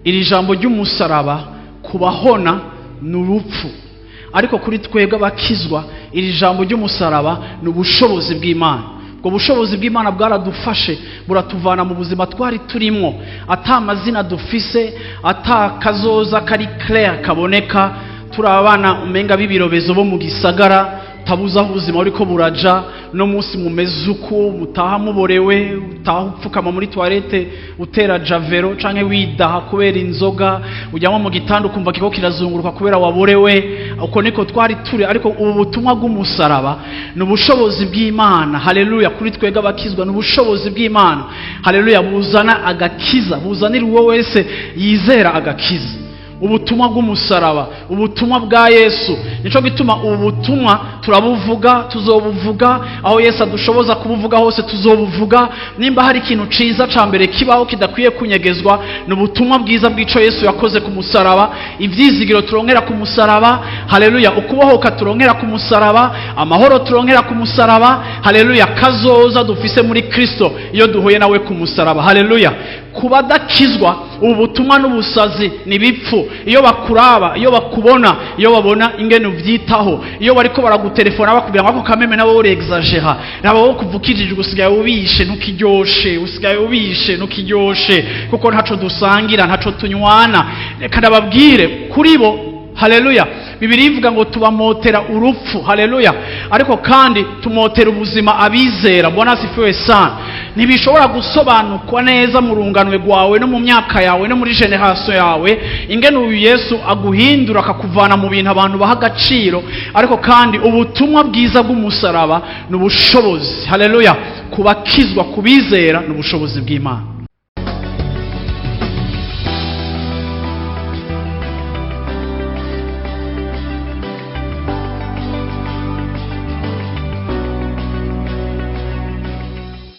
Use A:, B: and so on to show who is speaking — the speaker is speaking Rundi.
A: iri jambo ry'umusaraba kubahona n'urupfu, ariko kuri twebwe abakizwa iri jambo ry'umusaraba n'ubushobozi bw'Imana. Ubwo bushobozi bw'Imana bwaradufashe buratuvana mu buzima twari turimo, ata mazina dufise, ata kazoza kari clair kaboneka, turabana umenga bibirobezo bo mu gisagara, tabuza aho ubuzima buriko buraja. No munsi mumeze uko mutaha muborewe, utaha upfukama muri toilette utera javero canke widaha kubera inzoga, ujyamo mu gitanda ukumva kiko kirazunguruka kubera waborewe. Uko niko twari turi, ariko ubu butumwa bw'umusaraba n'ubushobozi bw'Imana. Haleluya! Kuri twega abakizwa n'ubushobozi bw'Imana. Haleluya! Buzana agakiza, buzanira uwo wese yizera agakiza. Ubutumwa bw'umusaraba, ubutumwa bwa Yesu, nico gituma ubu butumwa turabuvuga, tuzobuvuga aho Yesu adushoboza kubuvuga hose, tuzobuvuga. Nimba hari ikintu ciza ca mbere kibaho kidakwiye kunyegezwa, n'ubutumwa bwiza bw'ico Yesu yakoze ku musaraba, ivyizigiro turonkera ku musaraba. Haleluya! Ukubohoka turonkera ku musaraba, amahoro turonkera ku musaraba. Haleluya! Kazoza dufise muri Kristo iyo duhuye nawe ku musaraba. Haleluya! Kubadakizwa ubu butumwa n'ubusazi nibipfu. Iyo bakuraba, iyo bakubona, iyo babona ingene uvyitaho, iyo bariko baragutelefona bakubwira ngo kameme nabo uri exagera, nabo kuvukijije usigaye ubishe ntukiryoshe, usigaye ubishe ntukiryoshe, kuko ntaco dusangira, ntaco tunywana. Reka ndababwire kuri bo. Haleluya! Bibiri ivuga ngo tubamotera urupfu. Haleluya! Ariko kandi tumotera ubuzima abizera. Bwana asifiwe sana. Ntibishobora gusobanukwa neza mu runganwe rwawe no mu myaka yawe no muri generation yawe ingene uyu Yesu aguhindura akakuvana mu bintu abantu baha agaciro, ariko kandi ubutumwa bwiza bw'umusaraba n'ubushobozi. Haleluya! Kubakizwa kubizera n'ubushobozi bw'Imana.